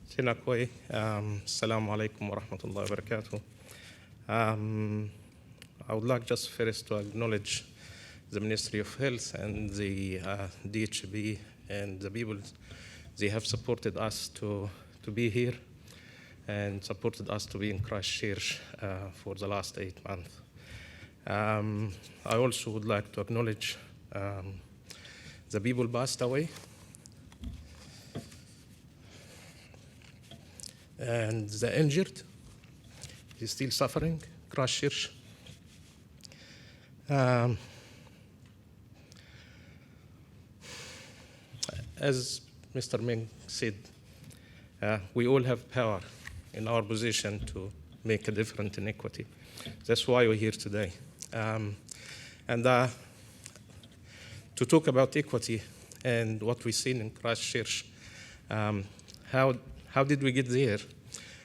Tēnā koe. Assalamu alaikum wa rahmatullahi wa barakatuh. I would like just first to acknowledge the Ministry of Health and the DHB and the people. They have supported us to be here and supported us to be in Christchurch for the last 8 months. I also would like to acknowledge the people passed away and the injured is still suffering, Christchurch. As Mr. Meng said, we all have power in our position to make a difference in equity. That's why we're here today. To talk about equity and what we've seen in Christchurch, how did we get there?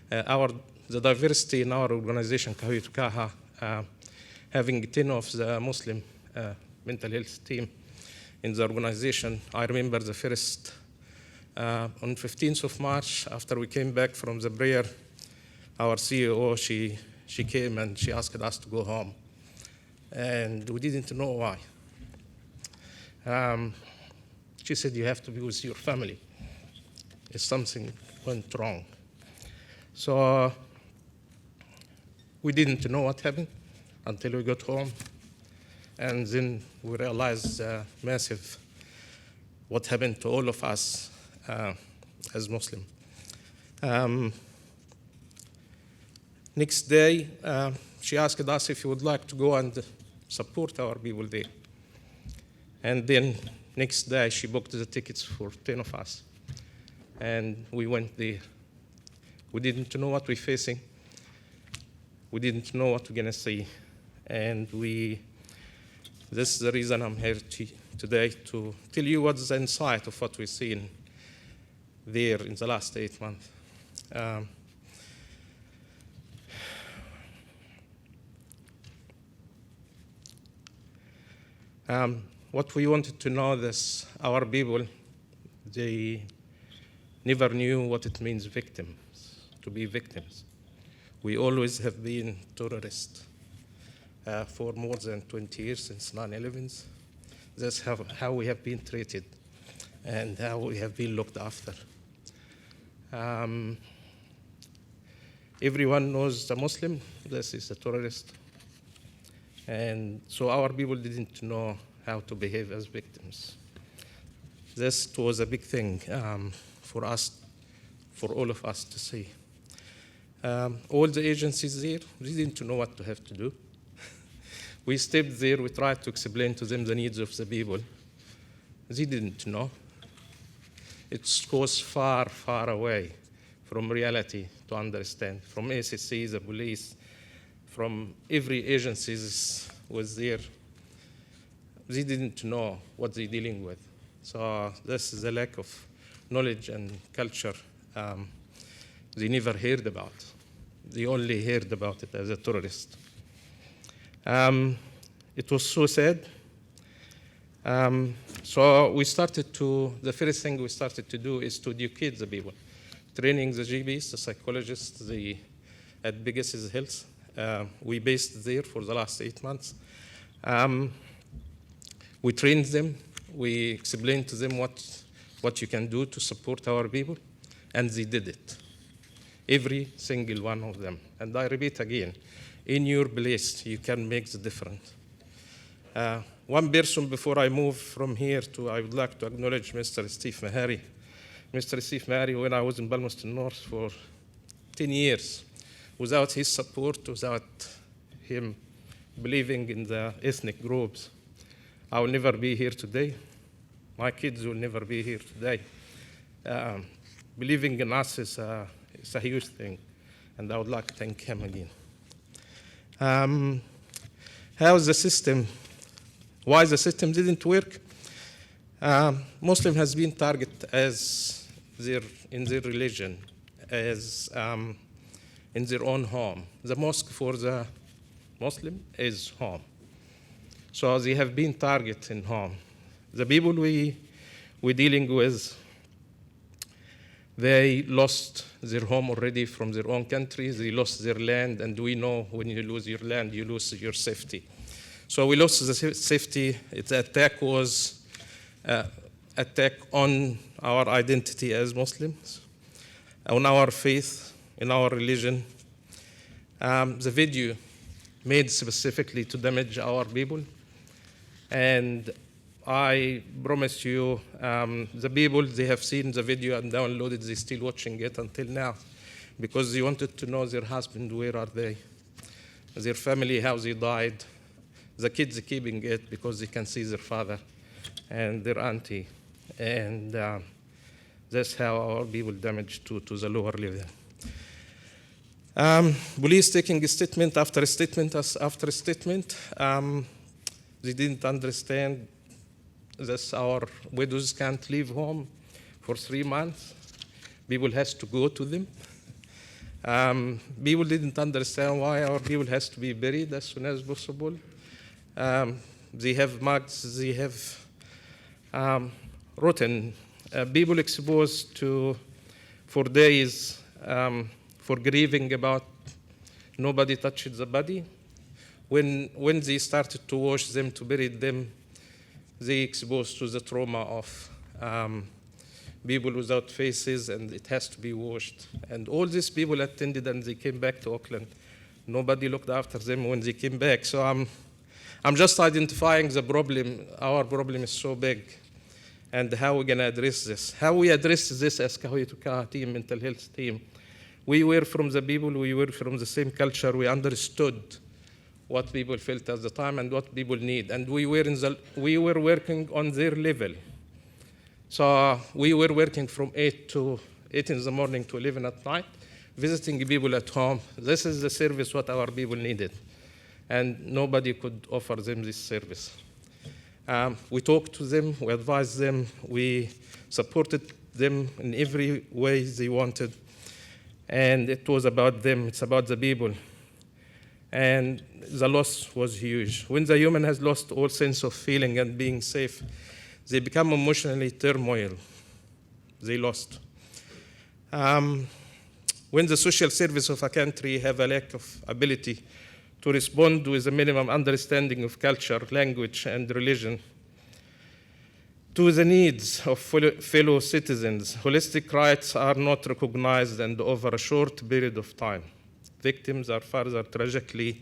The diversity in our organization, Kāhui Tū Kaha, having 10 of the Muslim mental health team in the organization. I remember the first, on 15th of March, after we came back from the prayer, our CEO, she came and she asked us to go home. And we didn't know why. She said, you have to be with your family if something went wrong. So we didn't know what happened until we got home. And then we realized massive what happened to all of us as Muslim. Next day, she asked us if we would like to go and support our people there. And then next day, she booked the tickets for 10 of us. And we went there. We didn't know what we're facing. We didn't know what we're going to see. And this is the reason I'm here today, to tell you what's the insight of what we've seen there in the last 8 months. What we wanted to know is our people, they never knew what it means to be victims. We always have been terrorists for more than 20 years since 9/11. That's how we have been treated and how we have been looked after. Everyone knows the Muslim, this is a terrorist. And so our people didn't know how to behave as victims. This was a big thing for all of us to see. All the agencies there, we didn't know what to have to do. We stepped there, we tried to explain to them the needs of the people. They didn't know. It goes far, far away from reality to understand. From ACC, the police, from every agency was there. They didn't know what they're dealing with. So this is a lack of knowledge and culture they never heard about. They only heard about it as a terrorist. It was so sad. So the first thing we started to do is to educate the people, training the GPs, the psychologists, at Biggest Health. We based there for the last 8 months. We trained them. We explained to them what you can do to support our people, and they did it. Every single one of them. And I repeat again, in your place, you can make the difference. One person before I move from here I would like to acknowledge Mr. Steve Mahari. Mr. Steve Mahari, when I was in Palmerston North for 10 years, without his support, without him believing in the ethnic groups, I will never be here today. My kids will never be here today. Believing in us is a huge thing, and I would like to thank him again. How is the system? Why the system didn't work? Muslim has been targeted as in their religion, as in their own home. The mosque for the Muslim is home. So they have been targeted in home. The people we're dealing with, They lost their home already from their own country. They lost their land, and we know when you lose your land, you lose your safety. So we lost the safety. The attack was attack on our identity as Muslims, on our faith, in our religion. The video made specifically to damage our people. And I promise you, the people, they have seen the video and downloaded, they're still watching it until now because they wanted to know their husband, where are they? Their family, how they died. The kids are keeping it because they can see their father and their auntie. And that's how our people damaged to the lower level. Police taking a statement after statement after statement. They didn't understand that our widows can't leave home for 3 months. People has to go to them. People didn't understand why our people has to be buried as soon as possible. They have mugs, they have rotten. People exposed to, for days, for grieving about nobody touched the body. When they started to wash them, to bury them, they exposed to the trauma of people without faces, and it has to be washed. And all these people attended, and they came back to Auckland. Nobody looked after them when they came back. So I'm just identifying the problem. Our problem is so big, and how we're gonna address this. How we address this as Kāhui Tū Kaha team, mental health team. We were from the people, we were from the same culture, we understood what people felt at the time and what people need. And we were working on their level. So we were working from 8 in the morning to 11 at night, visiting people at home. This is the service what our people needed. And nobody could offer them this service. We talked to them, we advised them, we supported them in every way they wanted. And it was about them, it's about the people. And the loss was huge. When the human has lost all sense of feeling and being safe, they become emotionally turmoil. They lost. When the social service of a country have a lack of ability to respond with a minimum understanding of culture, language, and religion to the needs of fellow citizens, holistic rights are not recognized, and over a short period of time, victims are further tragically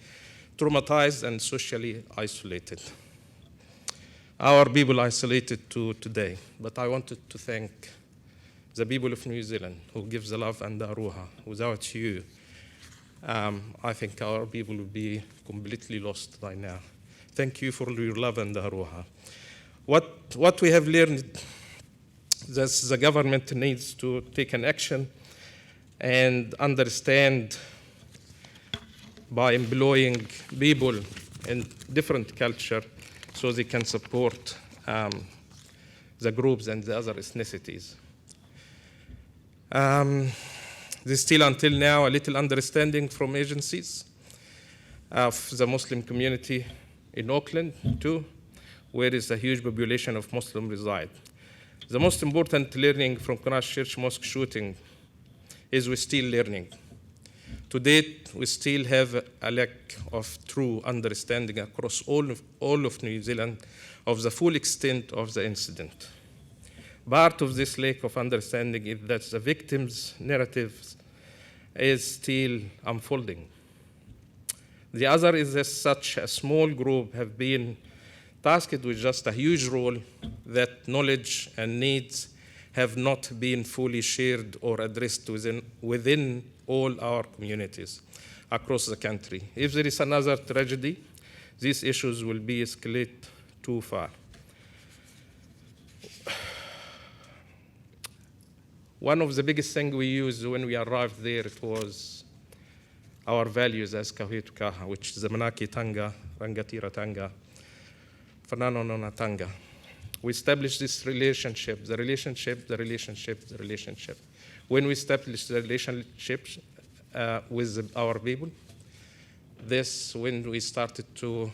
traumatized and socially isolated. Our people isolated to today, but I wanted to thank the people of New Zealand who gives the love and the aroha. Without you, I think our people would be completely lost by now. Thank you for your love and the aroha. What we have learned, that the government needs to take an action and understand by employing people in different culture so they can support the groups and the other ethnicities. There's still until now a little understanding from agencies of the Muslim community in Auckland too, where is a huge population of Muslims reside. The most important learning from Christchurch mosque shooting is we're still learning. To date, we still have a lack of true understanding across all of New Zealand of the full extent of the incident. Part of this lack of understanding is that the victims' narratives is still unfolding. The other is that such a small group have been tasked with just a huge role that knowledge and needs have not been fully shared or addressed within all our communities across the country. If there is another tragedy, these issues will be escalated too far. One of the biggest things we used when we arrived there, it was our values as Kāhui Tū Kaha, which is the Manaki Tanga, Rangatira Tanga, Whanano Nona Tanga. We established this relationship, the relationship. When we established the relationship with our people, this when we started to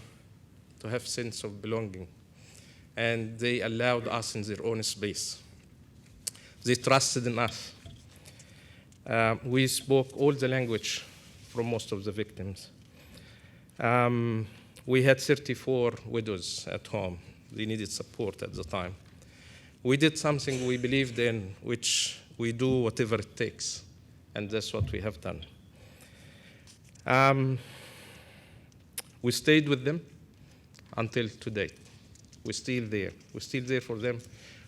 have sense of belonging, and they allowed us in their own space. They trusted in us. We spoke all the language from most of the victims. We had 34 widows at home. They needed support at the time. We did something we believed in, which we do whatever it takes, and that's what we have done. We stayed with them until today. We're still there. We're still there for them.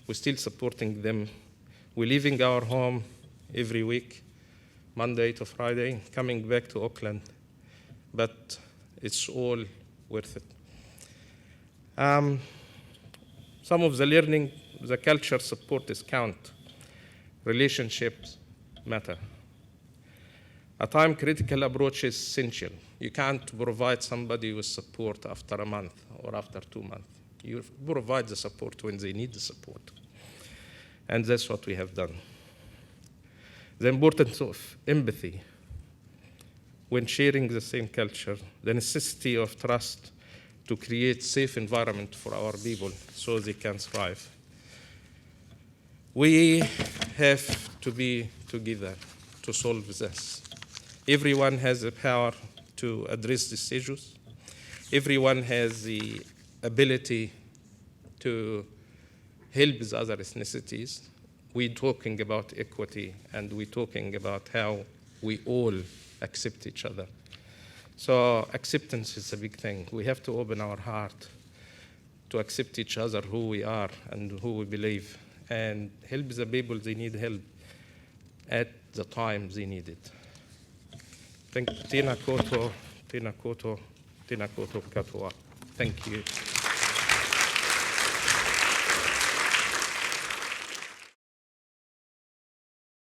We're still supporting them. We're leaving our home every week, Monday to Friday, coming back to Auckland, but it's all worth it. Some of the learning, the culture support is count. Relationships matter. A time-critical approach is essential. You can't provide somebody with support after a month or after 2 months. You provide the support when they need the support. And that's what we have done. The importance of empathy when sharing the same culture, the necessity of trust to create safe environment for our people so they can thrive. We have to be together to solve this. Everyone has the power to address these issues. Everyone has the ability to help the other ethnicities. We're talking about equity, and we're talking about how we all accept each other. So acceptance is a big thing. We have to open our heart to accept each other, who we are and who we believe, and help the people they need help at the time they need it. Tēnā koutou, tēnā koutou, tēnā koutou katoa. Thank you.